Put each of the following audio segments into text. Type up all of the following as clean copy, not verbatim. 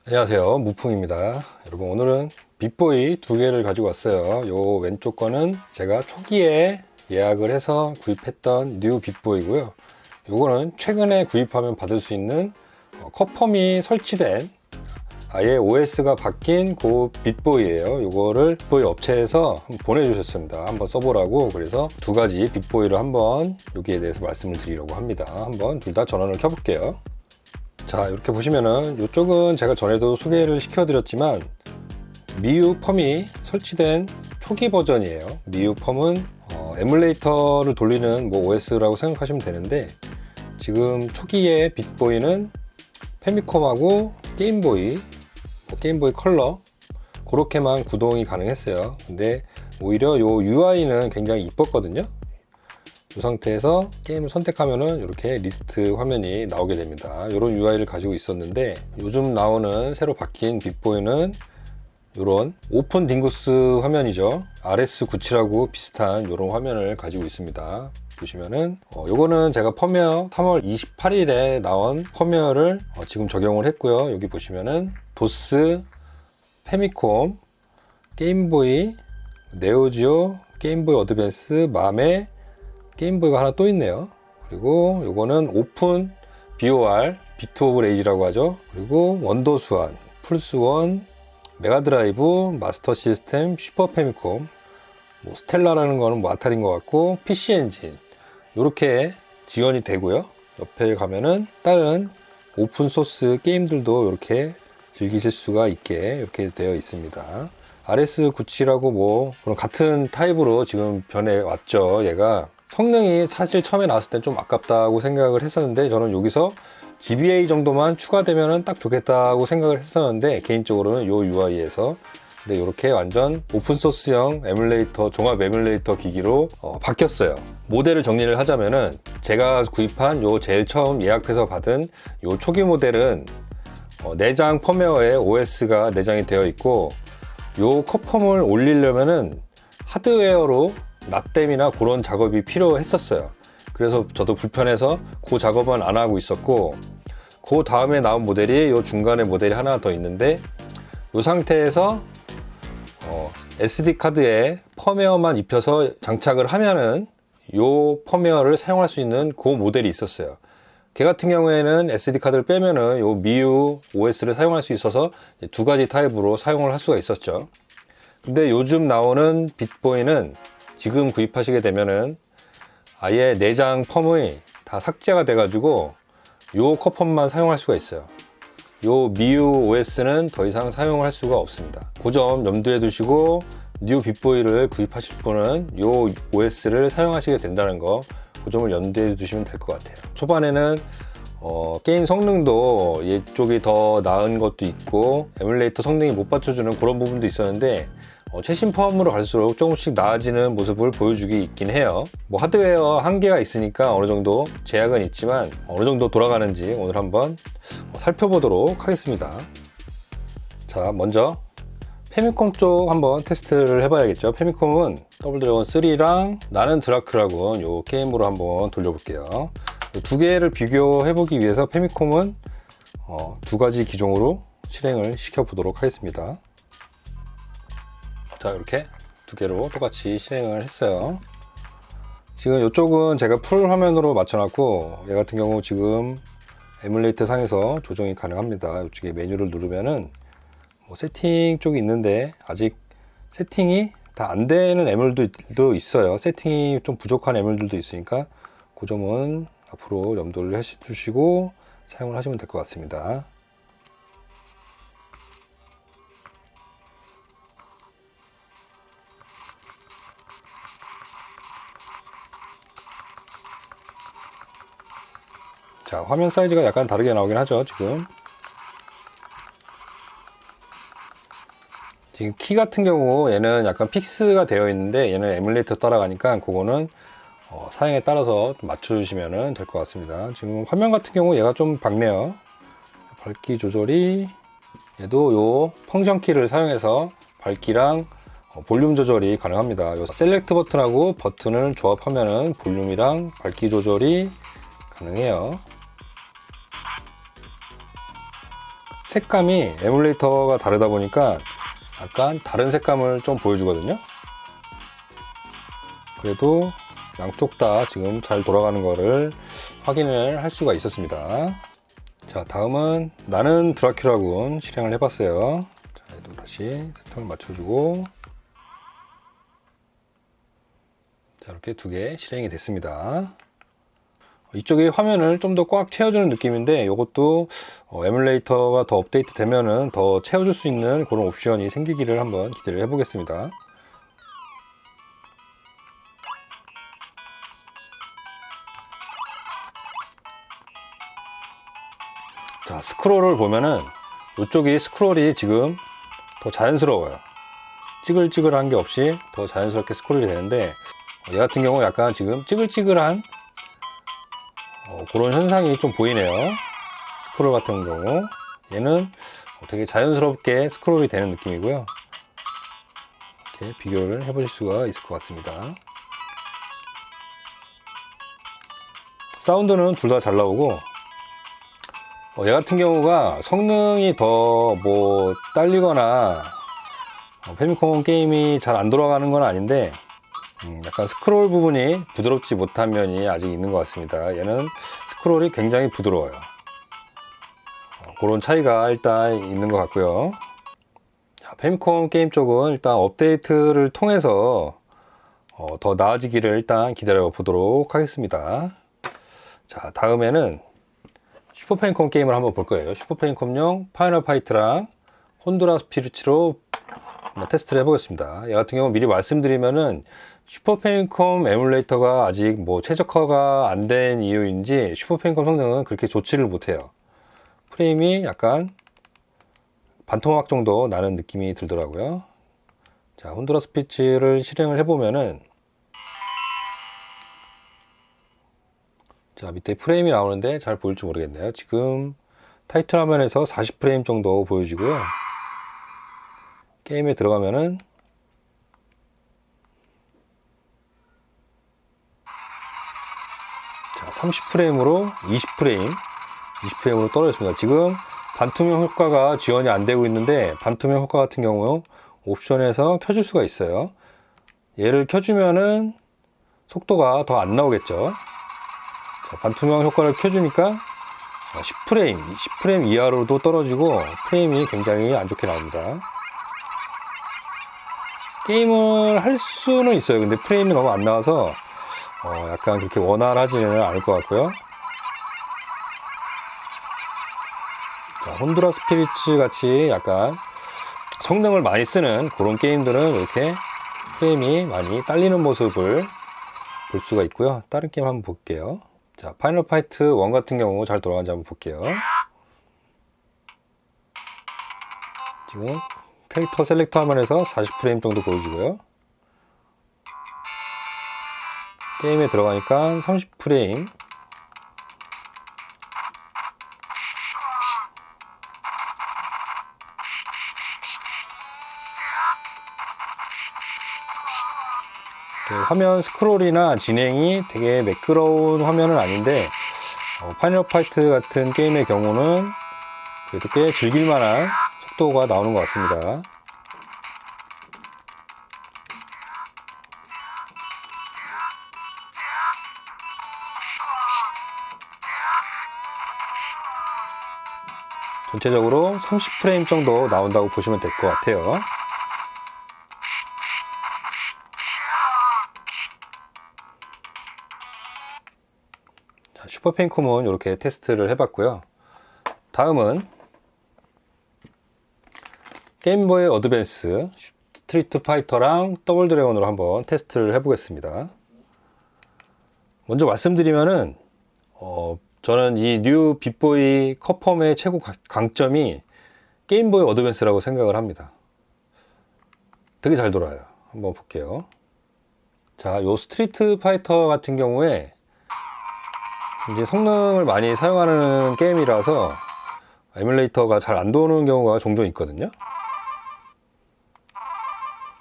안녕하세요, 무풍입니다. 여러분, 오늘은 빅보이 두 개를 가지고 왔어요. 요 왼쪽 거는 제가 초기에 예약을 해서 구입했던 뉴 빅보이고요. 요거는 최근에 구입하면 받을 수 있는 컵펌이 설치된 아예 OS가 바뀐 그 빅보이예요. 요거를 빅보이 업체에서 보내주셨습니다. 한번 써보라고. 그래서 두 가지 빅보이를 한번 여기에 대해서 말씀을 드리려고 합니다. 한번 둘 다 전원을 켜볼게요. 자, 이렇게 보시면은 이쪽은 제가 전에도 소개를 시켜드렸지만 미유 펌이 설치된 초기 버전이에요. 미유 펌은 에뮬레이터를 돌리는 OS라고 생각하시면 되는데, 지금 초기에 빅보이는 페미콤하고 게임보이, 게임보이 컬러 그렇게만 구동이 가능했어요. 근데 오히려 요 UI는 굉장히 이뻤거든요. 이 상태에서 게임을 선택하면은 이렇게 리스트 화면이 나오게 됩니다. 이런 UI를 가지고 있었는데, 요즘 나오는 새로 바뀐 빅보이는 이런 오픈 딩구스 화면이죠. RS97하고 비슷한 이런 화면을 가지고 있습니다. 보시면은 요거는 제가 펌웨어 3월 28일에 나온 펌웨어를 지금 적용을 했고요. 여기 보시면은 도스, 페미콤, 게임보이, 네오지오, 게임보이 어드밴스, 맘에 게임보이가 하나 또 있네요. 그리고 요거는 오픈 BOR, 비트 오브 레이지라고 하죠. 그리고 원더 수완, 플스 원, 메가드라이브, 마스터 시스템, 슈퍼 페미콤, 스텔라라는 거는 아탈인 것 같고, PC 엔진 이렇게 지원이 되고요. 옆에 가면은 다른 오픈 소스 게임들도 이렇게 즐기실 수가 있게 이렇게 되어 있습니다. RS97하고 그런 같은 타입으로 지금 변해 왔죠. 얘가 성능이 사실 처음에 나왔을 때 좀 아깝다고 생각을 했었는데, 저는 여기서 GBA 정도만 추가되면 딱 좋겠다고 생각을 했었는데, 개인적으로는 요 UI에서. 근데 이렇게 완전 오픈소스형 에뮬레이터, 종합 에뮬레이터 기기로 바뀌었어요. 모델을 정리를 하자면은, 제가 구입한 요 제일 처음 예약해서 받은 요 초기 모델은 내장 펌웨어에 OS가 내장이 되어 있고, 요 컵펌을 올리려면은 하드웨어로 낫댐이나 그런 작업이 필요했었어요. 그래서 저도 불편해서 그 작업은 안 하고 있었고, 그 다음에 나온 모델이 요 중간에 모델이 하나 더 있는데, 이 상태에서 SD카드에 펌웨어만 입혀서 장착을 하면은 요 펌웨어를 사용할 수 있는 그 모델이 있었어요. 걔 같은 경우에는 SD카드를 빼면은 요 미유 OS를 사용할 수 있어서 두 가지 타입으로 사용을 할 수가 있었죠. 근데 요즘 나오는 빅보이는 지금 구입하시게 되면은 아예 내장 펌이 다 삭제가 돼가지고 요 컵펌만 사용할 수가 있어요. 요 미유 OS는 더 이상 사용할 수가 없습니다. 그 점 염두에 두시고 뉴 빅보이를 구입하실 분은 요 OS를 사용하시게 된다는 거, 그 점을 염두에 두시면 될 것 같아요. 초반에는 게임 성능도 이쪽이 더 나은 것도 있고, 에뮬레이터 성능이 못 받쳐주는 그런 부분도 있었는데, 최신 펌으로 갈수록 조금씩 나아지는 모습을 보여주기 있긴 해요. 하드웨어 한계가 있으니까 어느 정도 제약은 있지만 어느 정도 돌아가는지 오늘 한번 살펴보도록 하겠습니다. 자, 먼저 페미콤 쪽 한번 테스트를 해봐야겠죠. 페미콤은 더블 드래곤 3랑 나는 드라크라군 요 게임으로 한번 돌려볼게요. 두 개를 비교해보기 위해서 페미콤은 두 가지 기종으로 실행을 시켜보도록 하겠습니다. 자, 이렇게 두 개로 똑같이 실행을 했어요. 지금 이쪽은 제가 풀 화면으로 맞춰놨고, 얘 같은 경우 지금 에뮬레이터 상에서 조정이 가능합니다. 이쪽에 메뉴를 누르면은 세팅 쪽이 있는데, 아직 세팅이 다 안 되는 에뮬들도 있어요. 세팅이 좀 부족한 에뮬들도 있으니까 그 점은 앞으로 염두를 해주시고 사용을 하시면 될 것 같습니다. 자, 화면 사이즈가 약간 다르게 나오긴 하죠. 지금 키 같은 경우 얘는 약간 픽스가 되어 있는데, 얘는 에뮬레이터 따라가니까 그거는 사양에 따라서 좀 맞춰주시면 될 것 같습니다. 지금 화면 같은 경우 얘가 좀 밝네요. 밝기 조절이, 얘도 요 펑션 키를 사용해서 밝기랑 볼륨 조절이 가능합니다. 요 셀렉트 버튼하고 버튼을 조합하면은 볼륨이랑 밝기 조절이 가능해요. 색감이 에뮬레이터가 다르다 보니까 약간 다른 색감을 좀 보여주거든요. 그래도 양쪽 다 지금 잘 돌아가는 거를 확인을 할 수가 있었습니다. 자, 다음은 나는 드라큘라군 실행을 해봤어요. 자, 얘도 다시 세팅을 맞춰주고, 자, 이렇게 두 개 실행이 됐습니다. 이쪽에 화면을 좀 더 꽉 채워주는 느낌인데, 이것도 에뮬레이터가 더 업데이트 되면은 더 채워줄 수 있는 그런 옵션이 생기기를 한번 기대를 해보겠습니다. 자, 스크롤을 보면은 이쪽이 스크롤이 지금 더 자연스러워요. 찌글찌글한 게 없이 더 자연스럽게 스크롤이 되는데, 얘 같은 경우 약간 지금 찌글찌글한 그런 현상이 좀 보이네요. 스크롤 같은 경우 얘는 되게 자연스럽게 스크롤이 되는 느낌이고요. 이렇게 비교를 해보실 수가 있을 것 같습니다. 사운드는 둘 다 잘 나오고, 얘 같은 경우가 성능이 더 뭐 딸리거나 패미컴 게임이 잘 안 돌아가는 건 아닌데, 약간 스크롤 부분이 부드럽지 못한 면이 아직 있는 것 같습니다. 얘는 스크롤이 굉장히 부드러워요. 그런 차이가 일단 있는 것 같고요. 자, 패미컴 게임 쪽은 일단 업데이트를 통해서 더 나아지기를 일단 기다려 보도록 하겠습니다. 자, 다음에는 슈퍼 패미컴 게임을 한번 볼 거예요. 슈퍼 패미컴용 파이널 파이트랑 혼두라스 피르치로 한번 테스트를 해보겠습니다. 얘 같은 경우 미리 말씀드리면은 슈퍼 패미컴 에뮬레이터가 아직 뭐 최적화가 안 된 이유인지 슈퍼 패미컴 성능은 그렇게 좋지를 못해요. 프레임이 약간 반토막 정도 나는 느낌이 들더라고요. 자, 혼두라스 피치를 실행을 해보면은, 자, 밑에 프레임이 나오는데 잘 보일지 모르겠네요. 지금 타이틀 화면에서 40프레임 정도 보여지고요. 게임에 들어가면은 자, 30프레임으로 20프레임으로 떨어졌습니다. 지금 반투명 효과가 지원이 안 되고 있는데, 반투명 효과 같은 경우 옵션에서 켜줄 수가 있어요. 얘를 켜주면은 속도가 더 안 나오겠죠. 자, 반투명 효과를 켜주니까 10프레임 이하로도 떨어지고 프레임이 굉장히 안 좋게 나옵니다. 게임을 할 수는 있어요. 근데 프레임이 너무 안 나와서 약간 그렇게 원활하지는 않을 것 같고요. 자, 혼두라스 피리츠 같이 약간 성능을 많이 쓰는 그런 게임들은 이렇게 프레임이 많이 딸리는 모습을 볼 수가 있고요. 다른 게임 한번 볼게요. 자, 파이널 파이트 1 같은 경우 잘 돌아가는지 한번 볼게요. 지금 캐릭터 셀렉터 화면에서 40프레임 정도 보여주고요. 게임에 들어가니까 30프레임. 화면 스크롤이나 진행이 되게 매끄러운 화면은 아닌데, 파이널 파이트 같은 게임의 경우는 그래도 꽤 즐길만한 속도가 나오는 것 같습니다. 전체적으로 30프레임 정도 나온다고 보시면 될 것 같아요. 자, 슈퍼 패미컴은 이렇게 테스트를 해봤고요. 다음은 게임보이 어드밴스 스트리트 파이터랑 더블 드래곤으로 한번 테스트를 해보겠습니다. 먼저 말씀드리면은 저는 이 뉴 빅보이 컵펌의 최고 강점이 게임보이 어드밴스라고 생각을 합니다. 되게 잘 돌아요. 한번 볼게요. 자, 요 스트리트 파이터 같은 경우에 이제 성능을 많이 사용하는 게임이라서 에뮬레이터가 잘 안 도는 경우가 종종 있거든요.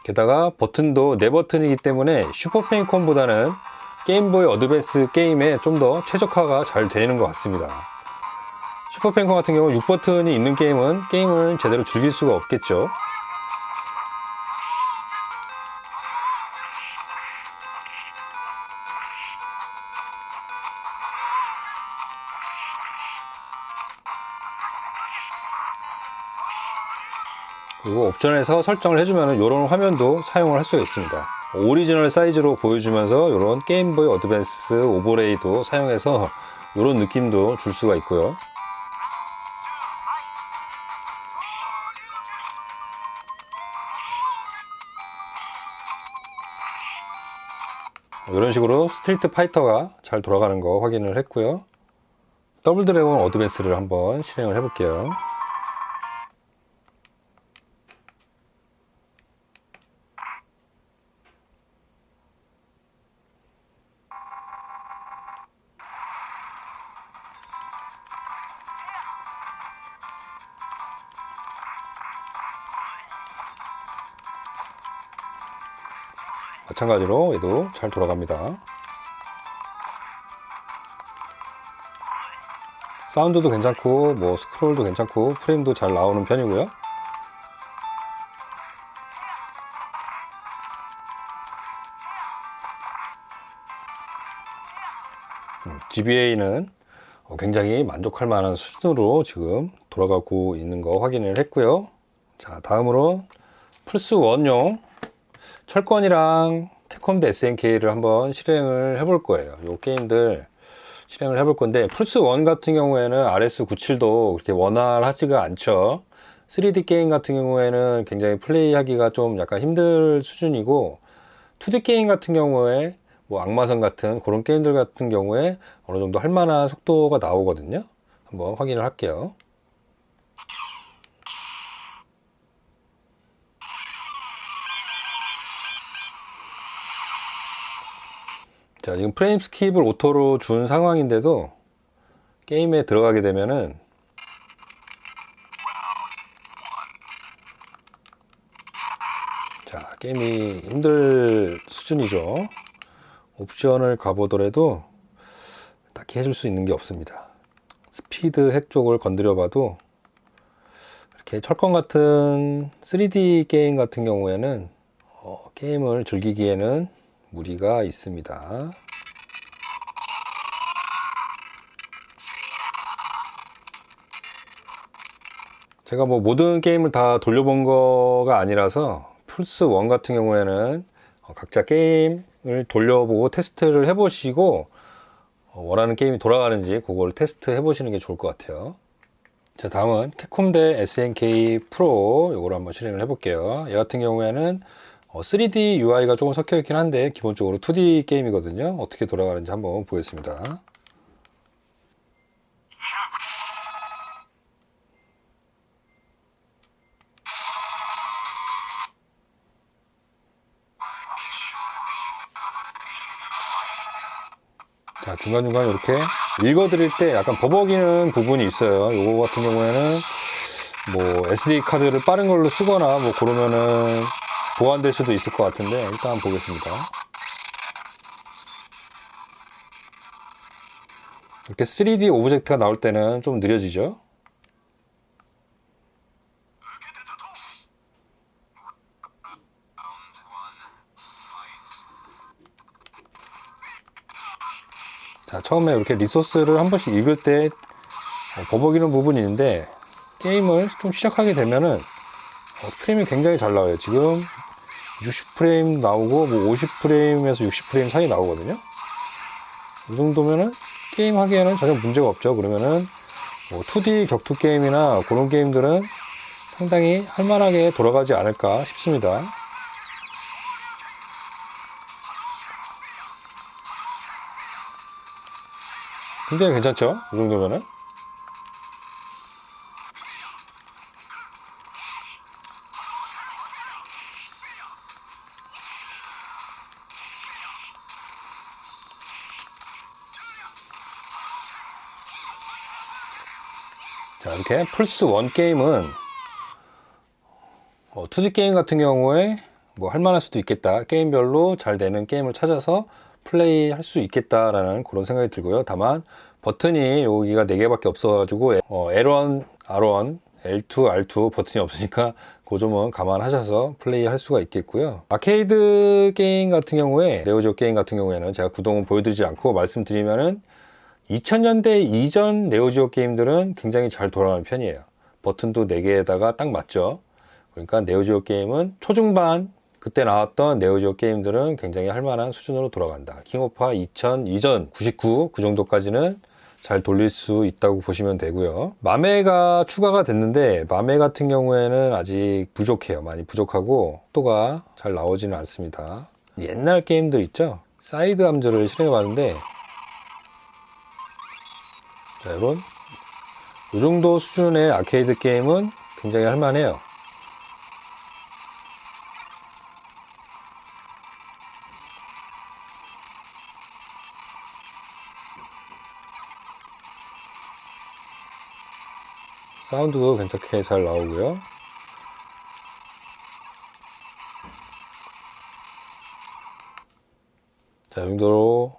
게다가 버튼도 4버튼이기 때문에 슈퍼 패미컴보다는 게임보이 어드밴스 게임에 좀 더 최적화가 잘 되는 것 같습니다. 슈퍼패미컴 같은 경우 6버튼이 있는 게임을 제대로 즐길 수가 없겠죠. 그리고 옵션에서 설정을 해주면 이런 화면도 사용을 할 수가 있습니다. 오리지널 사이즈로 보여주면서 이런 게임보이 어드밴스 오버레이도 사용해서 이런 느낌도 줄 수가 있고요. 이런 식으로 스트리트 파이터가 잘 돌아가는 거 확인을 했고요. 더블 드래곤 어드밴스를 한번 실행을 해 볼게요. 마찬가지로 얘도 잘 돌아갑니다. 사운드도 괜찮고 뭐 스크롤도 괜찮고 프레임도 잘 나오는 편이고요. GBA는 굉장히 만족할 만한 수준으로 지금 돌아가고 있는 거 확인을 했고요. 자, 다음으로 플스1용 철권이랑 캡콤 SNK를 한번 실행을 해볼 거예요. 이 게임들 실행을 해볼 건데, 플스1 같은 경우에는 RS97도 그렇게 원활하지가 않죠. 3D 게임 같은 경우에는 굉장히 플레이하기가 좀 약간 힘들 수준이고, 2D 게임 같은 경우에 뭐 악마성 같은 그런 게임들 같은 경우에 어느 정도 할 만한 속도가 나오거든요. 한번 확인을 할게요. 자, 지금 프레임 스킵을 오토로 준 상황인데도 게임에 들어가게 되면은 자, 게임이 힘들 수준이죠. 옵션을 가보더라도 딱히 해줄 수 있는 게 없습니다. 스피드 핵 쪽을 건드려 봐도 이렇게 철권 같은 3D 게임 같은 경우에는 게임을 즐기기에는 무리가 있습니다. 제가 뭐 모든 게임을 다 돌려본 거가 아니라서 플스1 같은 경우에는 각자 게임을 돌려보고 테스트를 해보시고 원하는 게임이 돌아가는지 그걸 테스트 해보시는 게 좋을 것 같아요. 자, 다음은 캡콤 대 SNK 프로 이걸 한번 실행을 해볼게요. 얘 같은 경우에는 3D UI가 조금 섞여 있긴 한데 기본적으로 2D 게임이거든요. 어떻게 돌아가는지 한번 보겠습니다. 자, 중간중간 이렇게 읽어드릴 때 약간 버벅이는 부분이 있어요. 요거 같은 경우에는 뭐 SD 카드를 빠른 걸로 쓰거나 뭐 그러면은 보완될 수도 있을 것 같은데 일단 보겠습니다. 이렇게 3D 오브젝트가 나올 때는 좀 느려지죠. 자, 처음에 이렇게 리소스를 한 번씩 읽을 때 버벅이는 부분이 있는데 게임을 좀 시작하게 되면은 프레임이 굉장히 잘 나와요. 지금 60프레임 나오고 뭐 50프레임에서 60프레임 사이 나오거든요. 이 정도면은 게임 하기에는 전혀 문제가 없죠. 그러면은 뭐 2D 격투 게임이나 그런 게임들은 상당히 할만하게 돌아가지 않을까 싶습니다. 굉장히 괜찮죠? 이 정도면은. 자, 이렇게 플스1 게임은 2D 게임 같은 경우에 뭐 할만할 수도 있겠다. 게임별로 잘 되는 게임을 찾아서 플레이 할 수 있겠다라는 그런 생각이 들고요. 다만 버튼이 여기가 4개밖에 없어가지고 L1, R1, L2, R2 버튼이 없으니까 그 점은 감안하셔서 플레이 할 수가 있겠고요. 아케이드 게임 같은 경우에, 네오지오 게임 같은 경우에는 제가 구동은 보여드리지 않고 말씀드리면은 2000년대 이전 네오지오 게임들은 굉장히 잘 돌아가는 편이에요. 버튼도 4개에다가 딱 맞죠. 그러니까 네오지오 게임은 초중반 그때 나왔던 네오지오 게임들은 굉장히 할만한 수준으로 돌아간다. 킹오파 2000 이전 99 그 정도까지는 잘 돌릴 수 있다고 보시면 되고요. 맘에가 추가가 됐는데 맘에 같은 경우에는 아직 부족해요. 많이 부족하고 속도가 잘 나오지는 않습니다. 옛날 게임들 있죠? 사이드 함즈를 실행해 봤는데, 자, 여러분, 이 정도 수준의 아케이드 게임은 굉장히 할만해요. 사운드도 괜찮게 잘 나오고요. 자, 이 정도로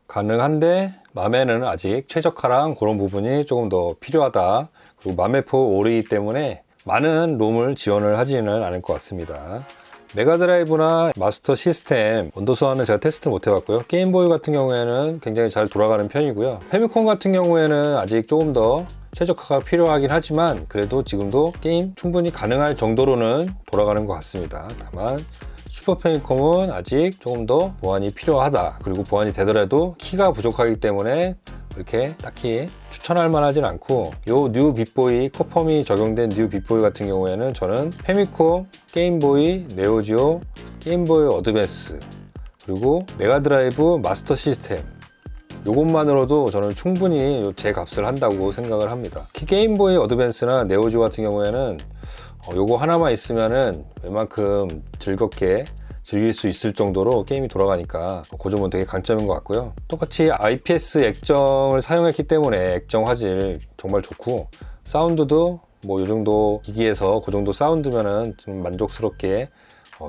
가능한데 맘에는 아직 최적화랑 그런 부분이 조금 더 필요하다. 그리고 맘에4 올이기 때문에 많은 롬을 지원을 하지는 않을 것 같습니다. 메가드라이브나 마스터 시스템, 원더스와는 제가 테스트 못 해봤고요. 게임보이 같은 경우에는 굉장히 잘 돌아가는 편이고요. 페미콘 같은 경우에는 아직 조금 더 최적화가 필요하긴 하지만 그래도 지금도 게임 충분히 가능할 정도로는 돌아가는 것 같습니다. 다만 슈퍼 페미컴은 아직 조금 더 보완이 필요하다. 그리고 보완이 되더라도 키가 부족하기 때문에 이렇게 딱히 추천할 만하진 않고, 요 뉴 빅보이 커펌이 적용된 뉴 빅보이 같은 경우에는 저는 페미콤, 게임보이, 네오지오, 게임보이 어드밴스, 그리고 메가드라이브 마스터 시스템, 요것만으로도 저는 충분히 제 값을 한다고 생각을 합니다. 게임보이 어드밴스나 네오지오 같은 경우에는 요거 하나만 있으면은 웬만큼 즐겁게 즐길 수 있을 정도로 게임이 돌아가니까 그 점은 되게 강점인 것 같고요. 똑같이 IPS 액정을 사용했기 때문에 액정 화질 정말 좋고, 사운드도 뭐 요 정도 기기에서 그 정도 사운드면은 좀 만족스럽게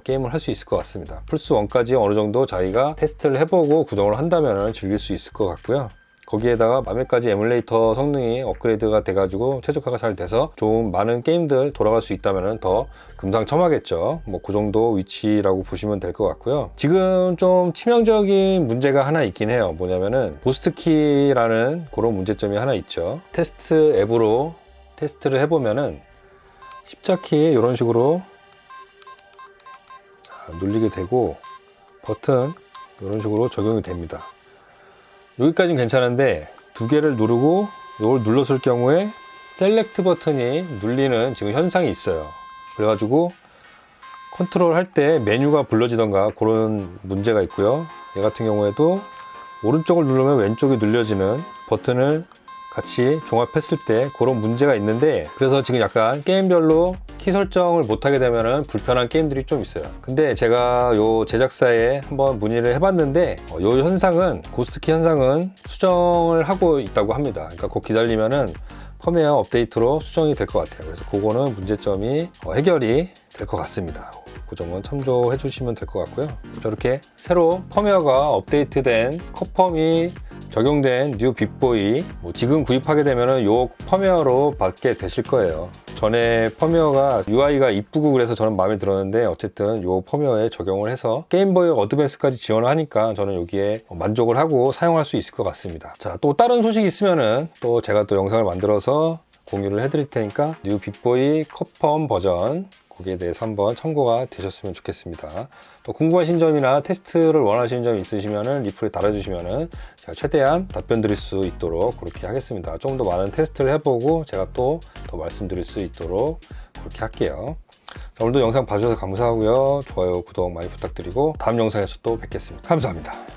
게임을 할 수 있을 것 같습니다. 플스1까지 어느 정도 자기가 테스트를 해보고 구동을 한다면 즐길 수 있을 것 같고요. 거기에다가 맘에까지 에뮬레이터 성능이 업그레이드가 돼가지고 최적화가 잘 돼서 좀 많은 게임들 돌아갈 수 있다면 더 금상첨화겠죠. 뭐 그 정도 위치라고 보시면 될 것 같고요. 지금 좀 치명적인 문제가 하나 있긴 해요. 뭐냐면은 보스트키라는 그런 문제점이 하나 있죠. 테스트 앱으로 테스트를 해보면은 십자키 이런 식으로 눌리게 되고 버튼 이런 식으로 적용이 됩니다. 여기까지는 괜찮은데 2개를 누르고 이걸 눌렀을 경우에 셀렉트 버튼이 눌리는 지금 현상이 있어요. 그래가지고 컨트롤 할 때 메뉴가 불러지던가 그런 문제가 있고요. 얘 같은 경우에도 오른쪽을 누르면 왼쪽이 눌려지는 버튼을 같이 종합했을 때 그런 문제가 있는데, 그래서 지금 약간 게임별로 키 설정을 못하게 되면 불편한 게임들이 좀 있어요. 근데 제가 요 제작사에 한번 문의를 해봤는데 요 현상은, 고스트키 현상은 수정을 하고 있다고 합니다. 그러니까 곧 기다리면은 펌웨어 업데이트로 수정이 될 것 같아요. 그래서 그거는 문제점이 해결이 될 것 같습니다. 그 점은 참조해 주시면 될 것 같고요. 저렇게 새로 펌웨어가 업데이트된 커펌이 적용된 뉴 빅보이, 지금 구입하게 되면은 요 펌웨어로 받게 되실 거예요. 전에 펌웨어가 UI가 이쁘고 그래서 저는 마음에 들었는데 어쨌든 요 펌웨어에 적용을 해서 게임보이 어드밴스까지 지원을 하니까 저는 여기에 만족을 하고 사용할 수 있을 것 같습니다. 자, 또 다른 소식이 있으면은 또 제가 또 영상을 만들어서 공유를 해드릴 테니까 뉴 빅보이 커펌 버전 거기에 대해서 한번 참고가 되셨으면 좋겠습니다. 또 궁금하신 점이나 테스트를 원하시는 점이 있으시면은 리플에 달아주시면은 제가 최대한 답변 드릴 수 있도록 그렇게 하겠습니다. 좀 더 많은 테스트를 해보고 제가 또 더 말씀드릴 수 있도록 그렇게 할게요. 자, 오늘도 영상 봐주셔서 감사하고요. 좋아요, 구독 많이 부탁드리고 다음 영상에서 또 뵙겠습니다. 감사합니다.